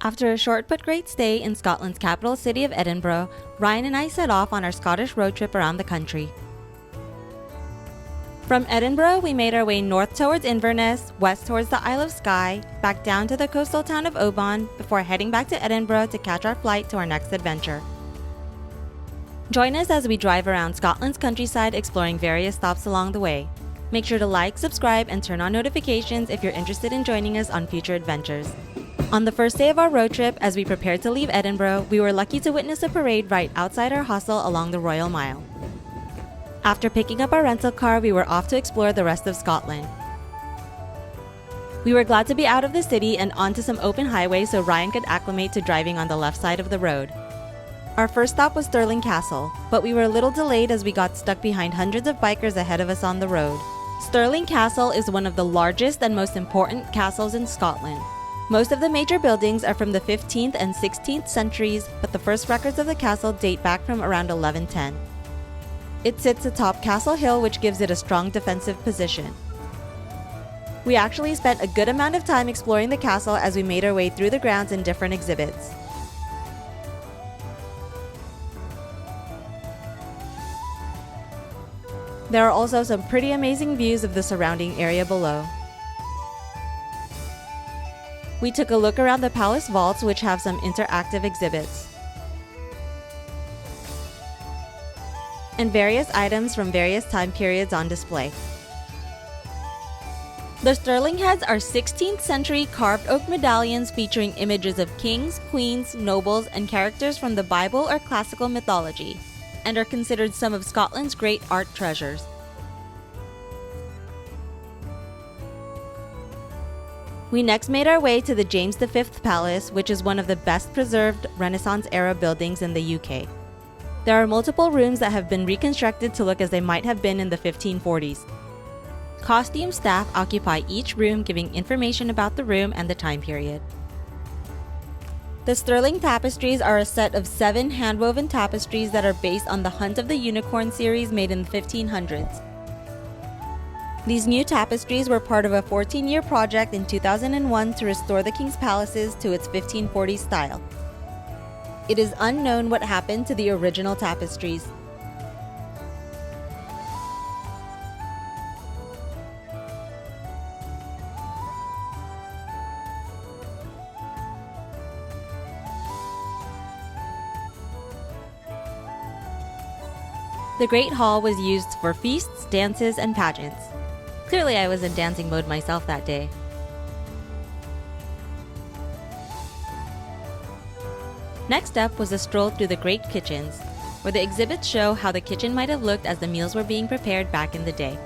After a short but great stay in Scotland's capital city of Edinburgh, Ryan and I set off on our Scottish road trip around the country. From Edinburgh, we made our way north towards Inverness, west towards the Isle of Skye, back down to the coastal town of Oban, before heading back to Edinburgh to catch our flight to our next adventure. Join us as we drive around Scotland's countryside exploring various stops along the way. Make sure to like, subscribe, and turn on notifications if you're interested in joining us on future adventures. On the first day of our road trip, as we prepared to leave Edinburgh, we were lucky to witness a parade right outside our hostel along the Royal Mile. After picking up our rental car, we were off to explore the rest of Scotland. We were glad to be out of the city and onto some open highways so Ryan could acclimate to driving on the left side of the road. Our first stop was Stirling Castle, but we were a little delayed as we got stuck behind hundreds of bikers ahead of us on the road. Stirling Castle is one of the largest and most important castles in Scotland. Most of the major buildings are from the 15th and 16th centuries, but the first records of the castle date back from around 1110. It sits atop Castle Hill, which gives it a strong defensive position. We actually spent a good amount of time exploring the castle as we made our way through the grounds and different exhibits. There are also some pretty amazing views of the surrounding area below. We took a look around the palace vaults, which have some interactive exhibits, and various items from various time periods on display. The Stirling heads are 16th century carved oak medallions featuring images of kings, queens, nobles, and characters from the Bible or classical mythology, and are considered some of Scotland's great art treasures. We next made our way to the James V Palace, which is one of the best preserved Renaissance-era buildings in the UK. There are multiple rooms that have been reconstructed to look as they might have been in the 1540s. Costume staff occupy each room, giving information about the room and the time period. The Stirling tapestries are a set of 7 hand-woven tapestries that are based on the Hunt of the Unicorn series made in the 1500s. These new tapestries were part of a 14-year project in 2001 to restore the king's palaces to its 1540s style. It is unknown what happened to the original tapestries. The Great Hall was used for feasts, dances, and pageants. Clearly, I was in dancing mode myself that day. Next up was a stroll through the great kitchens, where the exhibits show how the kitchen might have looked as the meals were being prepared back in the day.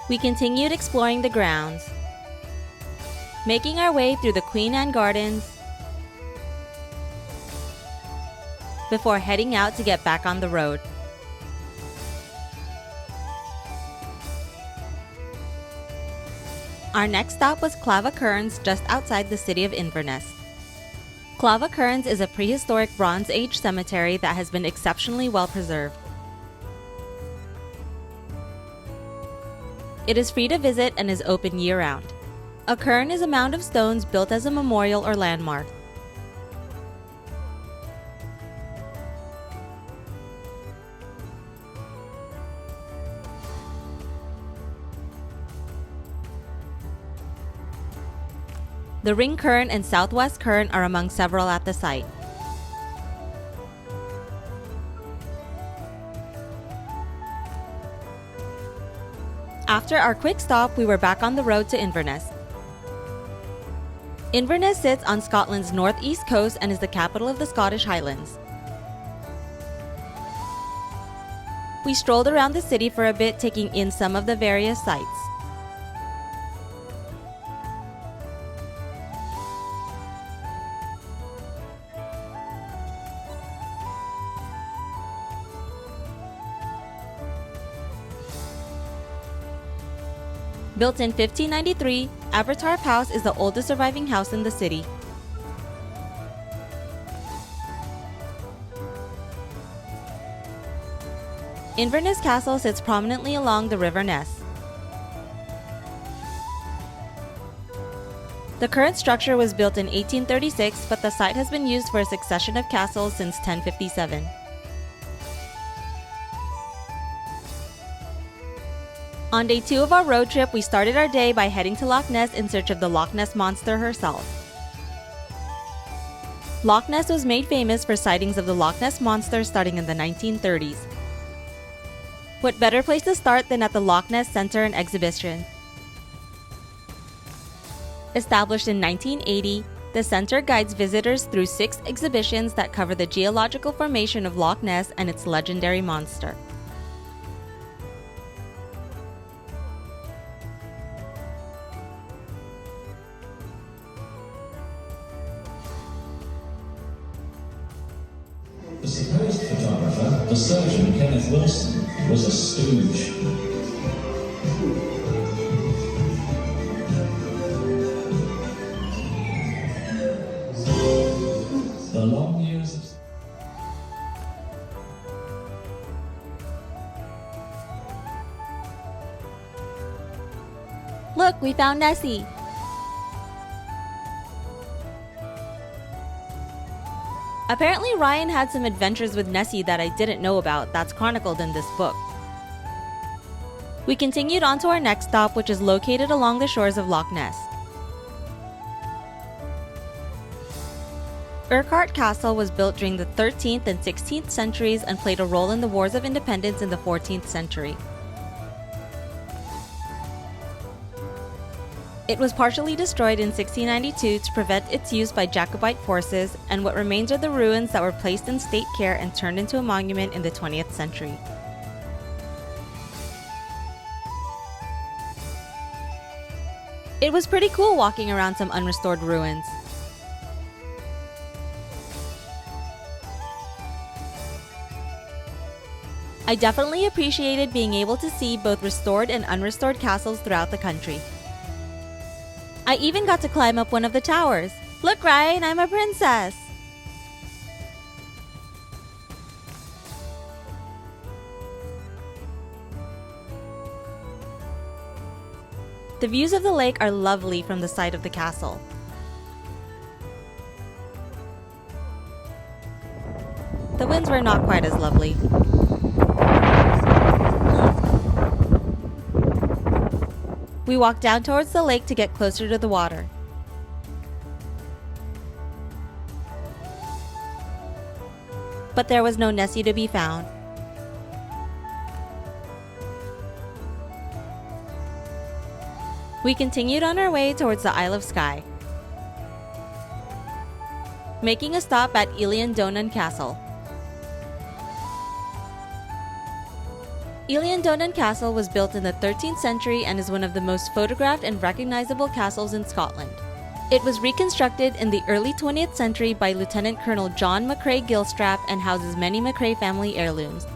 We continued exploring the grounds, making our way through the Queen Anne Gardens before heading out to get back on the road. Our next stop was Clava Cairns, just outside the city of Inverness. Clava Cairns is a prehistoric Bronze Age cemetery that has been exceptionally well preserved. It is free to visit and is open year-round. A cairn is a mound of stones built as a memorial or landmark. The Ring Cairn and Southwest Cairn are among several at the site. After our quick stop, we were back on the road to Inverness. Inverness sits on Scotland's northeast coast and is the capital of the Scottish Highlands. We strolled around the city for a bit, taking in some of the various sights. Built in 1593, Abertarp House is the oldest surviving house in the city. Inverness Castle sits prominently along the River Ness. The current structure was built in 1836, but the site has been used for a succession of castles since 1057. On day 2 of our road trip, we started our day by heading to Loch Ness in search of the Loch Ness Monster herself. Loch Ness was made famous for sightings of the Loch Ness Monster starting in the 1930s. What better place to start than at the Loch Ness Center and Exhibition? Established in 1980, the center guides visitors through 6 exhibitions that cover the geological formation of Loch Ness and its legendary monster. The supposed photographer, the surgeon Kenneth Wilson, was a stooge. The long years of... Look, we found Nessie! Apparently Ryan had some adventures with Nessie that I didn't know about that's chronicled in this book. We continued on to our next stop, which is located along the shores of Loch Ness. Urquhart Castle was built during the 13th and 16th centuries and played a role in the Wars of Independence in the 14th century. It was partially destroyed in 1692 to prevent its use by Jacobite forces, and what remains are the ruins that were placed in state care and turned into a monument in the 20th century. It was pretty cool walking around some unrestored ruins. I definitely appreciated being able to see both restored and unrestored castles throughout the country. I even got to climb up one of the towers. Look, Ryan, I'm a princess! The views of the lake are lovely from the side of the castle. The winds were not quite as lovely. We walked down towards the lake to get closer to the water. But there was no Nessie to be found. We continued on our way towards the Isle of Skye, making a stop at Eilean Donan Castle. Eilean Donan Castle was built in the 13th century and is one of the most photographed and recognizable castles in Scotland. It was reconstructed in the early 20th century by Lieutenant Colonel John McCrae Gilstrap and houses many McCrae family heirlooms.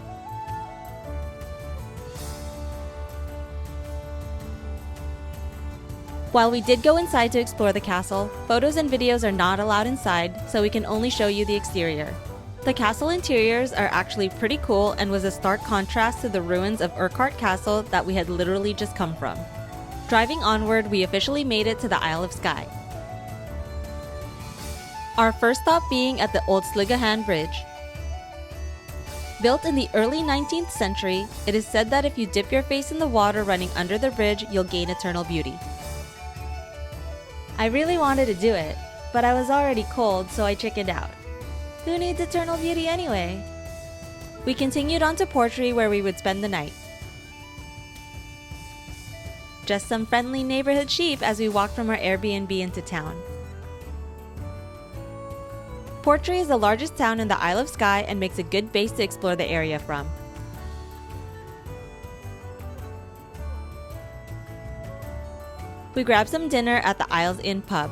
While we did go inside to explore the castle, photos and videos are not allowed inside, so we can only show you the exterior. The castle interiors are actually pretty cool and was a stark contrast to the ruins of Urquhart Castle that we had literally just come from. Driving onward, we officially made it to the Isle of Skye. Our first stop being at the old Sligachan Bridge. Built in the early 19th century, it is said that if you dip your face in the water running under the bridge, you'll gain eternal beauty. I really wanted to do it, but I was already cold, so I chickened out. Who needs eternal beauty anyway? We continued on to Portree, where we would spend the night. Just some friendly neighborhood sheep as we walked from our Airbnb into town. Portree is the largest town in the Isle of Skye and makes a good base to explore the area from. We grabbed some dinner at the Isles Inn pub.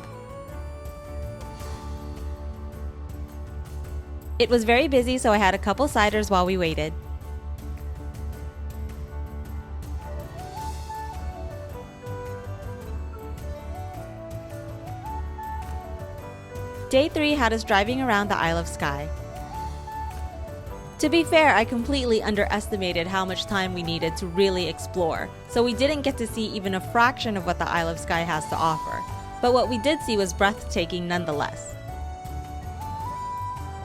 It was very busy, so I had a couple ciders while we waited. Day 3 had us driving around the Isle of Skye. To be fair, I completely underestimated how much time we needed to really explore, so we didn't get to see even a fraction of what the Isle of Skye has to offer. But what we did see was breathtaking nonetheless.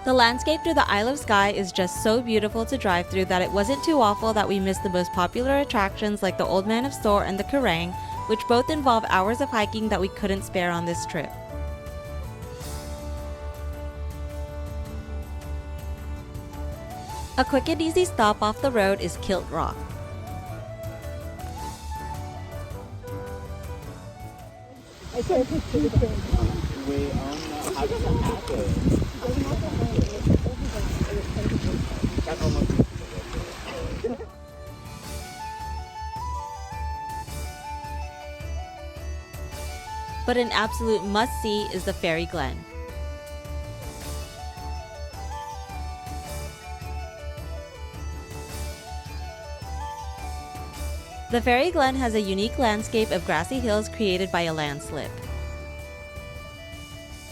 The landscape through the Isle of Skye is just so beautiful to drive through that it wasn't too awful that we missed the most popular attractions like the Old Man of Storr and the Kerrang, which both involve hours of hiking that we couldn't spare on this trip. A quick and easy stop off the road is Kilt Rock. But an absolute must-see is the Fairy Glen. The Fairy Glen has a unique landscape of grassy hills created by a landslip,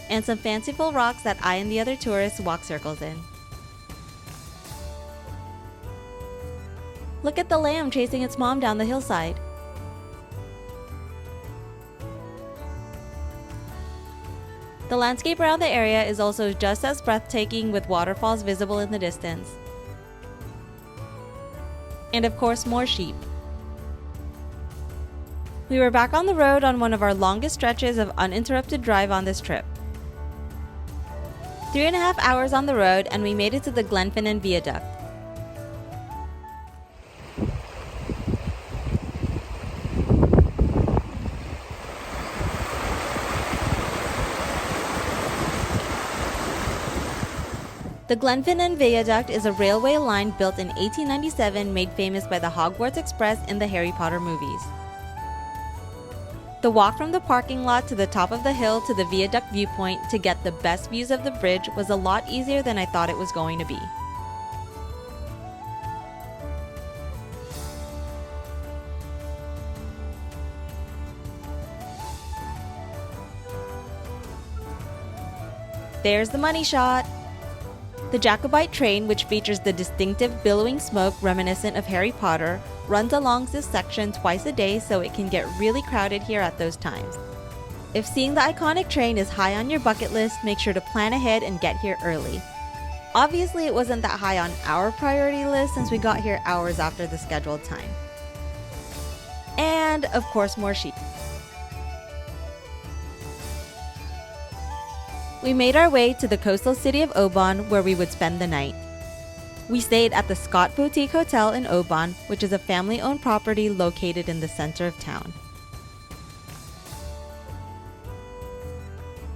and some fanciful rocks that I and the other tourists walk circles in. Look at the lamb chasing its mom down the hillside. The landscape around the area is also just as breathtaking, with waterfalls visible in the distance. And of course, more sheep. We were back on the road on one of our longest stretches of uninterrupted drive on this trip. 3.5 hours on the road, and we made it to the Glenfinnan Viaduct. The Glenfinnan Viaduct is a railway line built in 1897, made famous by the Hogwarts Express in the Harry Potter movies. The walk from the parking lot to the top of the hill to the viaduct viewpoint to get the best views of the bridge was a lot easier than I thought it was going to be. There's the money shot! The Jacobite train, which features the distinctive billowing smoke reminiscent of Harry Potter, runs along this section twice a day, so it can get really crowded here at those times. If seeing the iconic train is high on your bucket list, make sure to plan ahead and get here early. Obviously, it wasn't that high on our priority list since we got here hours after the scheduled time. And, of course, more sheep. We made our way to the coastal city of Obon, where we would spend the night. We stayed at the Scott Boutique Hotel in Oban, which is a family-owned property located in the center of town.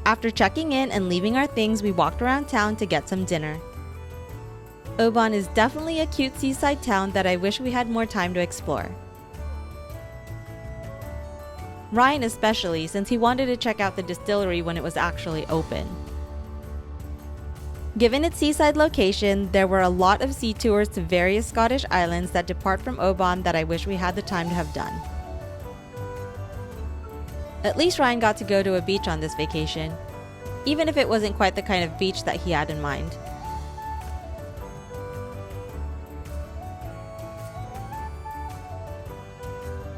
After checking in and leaving our things, we walked around town to get some dinner. Obon is definitely a cute seaside town that I wish we had more time to explore. Ryan especially, since he wanted to check out the distillery when it was actually open. Given its seaside location, there were a lot of sea tours to various Scottish islands that depart from Oban that I wish we had the time to have done. At least Ryan got to go to a beach on this vacation, even if it wasn't quite the kind of beach that he had in mind.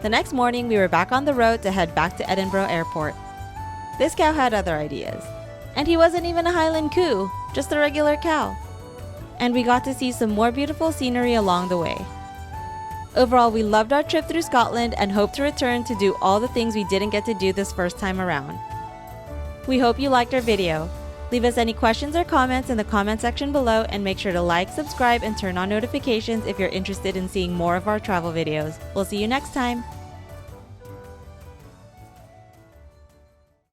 The next morning, we were back on the road to head back to Edinburgh Airport. This cow had other ideas. And he wasn't even a Highland coo, just a regular cow. And we got to see some more beautiful scenery along the way. Overall, we loved our trip through Scotland and hope to return to do all the things we didn't get to do this first time around. We hope you liked our video. Leave us any questions or comments in the comment section below, and make sure to like, subscribe, and turn on notifications if you're interested in seeing more of our travel videos. We'll see you next time!